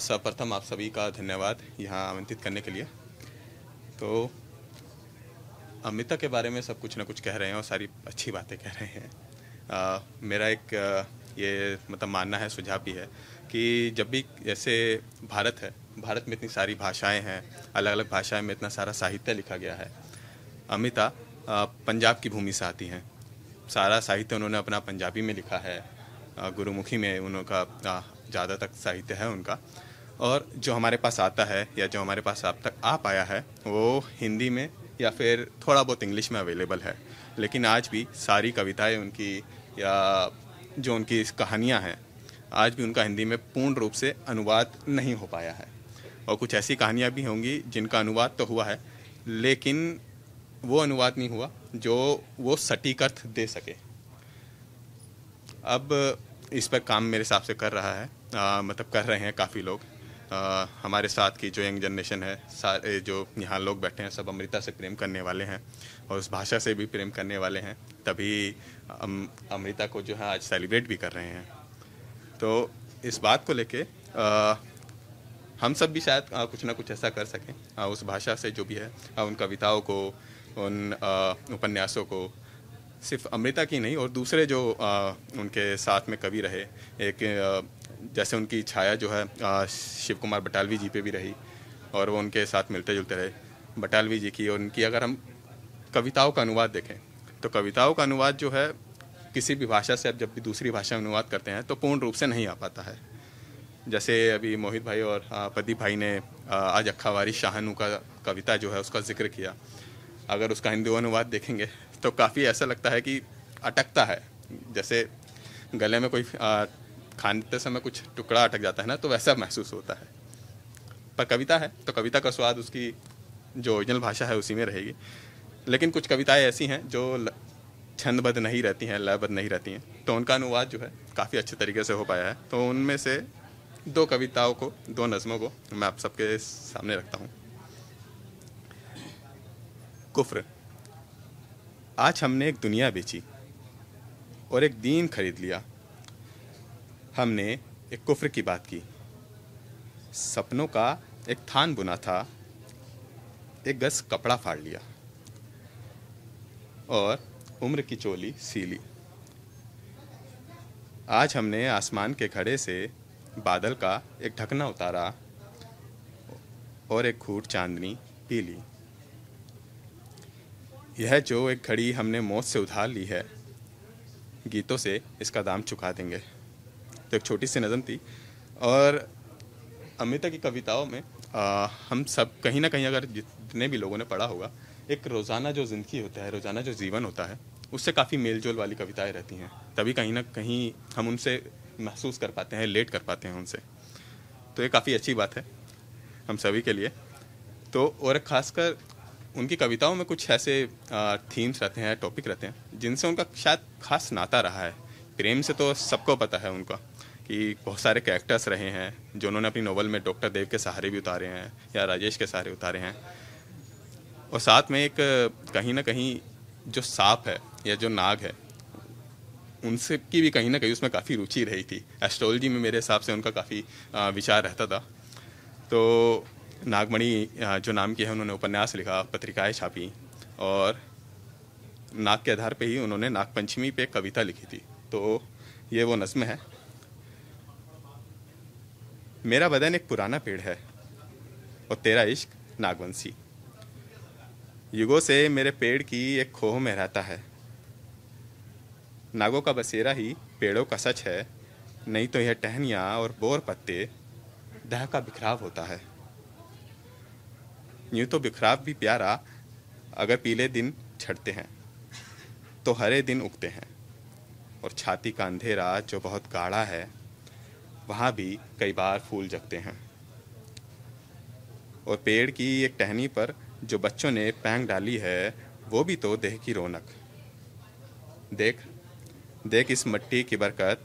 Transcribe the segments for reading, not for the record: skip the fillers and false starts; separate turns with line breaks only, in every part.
सर्वप्रथम आप सभी का धन्यवाद यहाँ आमंत्रित करने के लिए। तो अमृता के बारे में सब कुछ ना कुछ कह रहे हैं और सारी अच्छी बातें कह रहे हैं। मेरा एक ये मतलब मानना है, सुझाव भी है कि जब भी जैसे भारत में इतनी सारी भाषाएं हैं, अलग अलग भाषाएं में इतना सारा साहित्य लिखा गया है। अमृता पंजाब की भूमि से आती हैं। सारा साहित्य उन्होंने अपना पंजाबी में लिखा है। गुरुमुखी में उनका ज़्यादा तक साहित्य है उनका। और जो हमारे पास आता है या जो हमारे पास अब तक आ पाया है वो हिंदी में या फिर थोड़ा बहुत इंग्लिश में अवेलेबल है। लेकिन आज भी सारी कविताएं उनकी या जो उनकी कहानियां हैं, आज भी उनका हिंदी में पूर्ण रूप से अनुवाद नहीं हो पाया है। और कुछ ऐसी कहानियां भी होंगी जिनका अनुवाद तो हुआ है, लेकिन वो अनुवाद नहीं हुआ जो वो सटीक अर्थ दे सके। अब इस पर काम मेरे हिसाब से कर रहा है, मतलब कर रहे हैं काफ़ी लोग। हमारे साथ की जो यंग जनरेशन है, सारे जो यहाँ लोग बैठे हैं, सब अमृता से प्रेम करने वाले हैं और उस भाषा से भी प्रेम करने वाले हैं, तभी अमृता को जो है आज सेलिब्रेट भी कर रहे हैं। तो इस बात को लेके हम सब भी शायद कुछ ना कुछ ऐसा कर सकें, उस भाषा से जो भी है, उन कविताओं को, उन उपन्यासों को, सिर्फ अमृता की नहीं और दूसरे जो उनके साथ में कवि रहे, एक जैसे उनकी छाया जो है शिव कुमार बटालवी जी पे भी रही और वो उनके साथ मिलते जुलते रहे, बटालवी जी की। और उनकी अगर हम कविताओं का अनुवाद देखें तो कविताओं का अनुवाद जो है किसी भी भाषा से अब जब भी दूसरी भाषा में अनुवाद करते हैं तो पूर्ण रूप से नहीं आ पाता है। जैसे अभी मोहित भाई और प्रदीप भाई ने आज अक्खावारी शाहनू का कविता जो है उसका जिक्र किया। अगर उसका हिंदी अनुवाद देखेंगे तो काफ़ी ऐसा लगता है कि अटकता है, जैसे गले में कोई खाते समय कुछ टुकड़ा अटक जाता है ना, तो वैसा महसूस होता है। पर कविता है तो कविता का स्वाद उसकी जो ओरिजिनल भाषा है उसी में रहेगी। लेकिन कुछ कविताएं ऐसी हैं जो छंदबद्ध नहीं रहती हैं, लयबद्ध नहीं रहती हैं, तो उनका अनुवाद जो है काफ़ी अच्छे तरीके से हो पाया है। तो उनमें से दो कविताओं को, दो नज़मों को मैं आप सबके सामने रखता हूँ। कुफ्र। आज हमने एक दुनिया बेची और एक दीन खरीद लिया। हमने एक कुफ्र की बात की, सपनों का एक थान बुना था, एक गज कपड़ा फाड़ लिया और उम्र की चोली सी ली। आज हमने आसमान के घड़े से बादल का एक ढकना उतारा और एक घूंट चांदनी पी ली। यह जो एक घड़ी हमने मौत से उधार ली है, गीतों से इसका दाम चुका देंगे। तो एक छोटी सी नज़म थी। और अमृता की कविताओं में हम सब कहीं ना कहीं, अगर जितने भी लोगों ने पढ़ा होगा, एक रोज़ाना जो ज़िंदगी होता है, रोज़ाना जो जीवन होता है, उससे काफ़ी मेल जोल वाली कविताएं रहती हैं। तभी कहीं ना कहीं हम उनसे महसूस कर पाते हैं, रिलेट कर पाते हैं उनसे। तो ये काफ़ी अच्छी बात है हम सभी के लिए। तो और ख़ासकर उनकी कविताओं में कुछ ऐसे थीम्स रहते हैं, टॉपिक रहते हैं, जिनसे उनका शायद खास नाता रहा है। प्रेम से तो सबको पता है उनका कि बहुत सारे कैरेक्टर्स रहे हैं जो उन्होंने अपनी नोवेल में डॉक्टर देव के सहारे भी उतारे हैं या राजेश के सहारे उतारे हैं। और साथ में एक कहीं ना कहीं जो सांप है या जो नाग है, उनसे की भी कहीं ना कहीं उसमें काफ़ी रुचि रही थी। एस्ट्रोलॉजी में मेरे हिसाब से उनका काफ़ी विचार रहता था। तो नागमणि जो नाम की है, उन्होंने उपन्यास लिखा, पत्रिकाएं छापी और नाग के आधार पे ही उन्होंने नागपंचमी पे कविता लिखी थी। तो ये वो नज़्म है। मेरा बदन एक पुराना पेड़ है और तेरा इश्क नागवंशी। युगों से मेरे पेड़ की एक खोह में रहता है। नागों का बसेरा ही पेड़ों का सच है, नहीं तो यह टहनियाँ और बोर पत्ते दह का बिखराव होता है। यूँ तो बिखराव भी प्यारा, अगर पीले दिन छटते हैं तो हरे दिन उगते हैं। और छाती का अंधेरा जो बहुत गाढ़ा है, वहाँ भी कई बार फूल जगते हैं। और पेड़ की एक टहनी पर जो बच्चों ने पैंग डाली है, वो भी तो देह की रौनक। देख देख इस मट्टी की बरकत,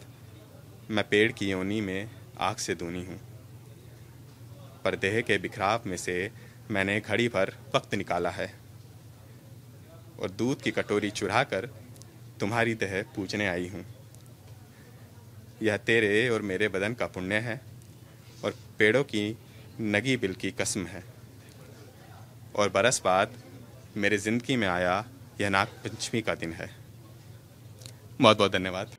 मैं पेड़ की योनी में आग से दूनी हूँ। पर देह के बिखराव में से मैंने घड़ी भर वक्त निकाला है और दूध की कटोरी चुरा कर तुम्हारी देह पूजने आई हूँ। यह तेरे और मेरे बदन का पुण्य है और पेड़ों की नगी बिल की कसम है। और बरस बाद मेरे ज़िंदगी में आया यह नाग पंचमी का दिन है। बहुत बहुत धन्यवाद।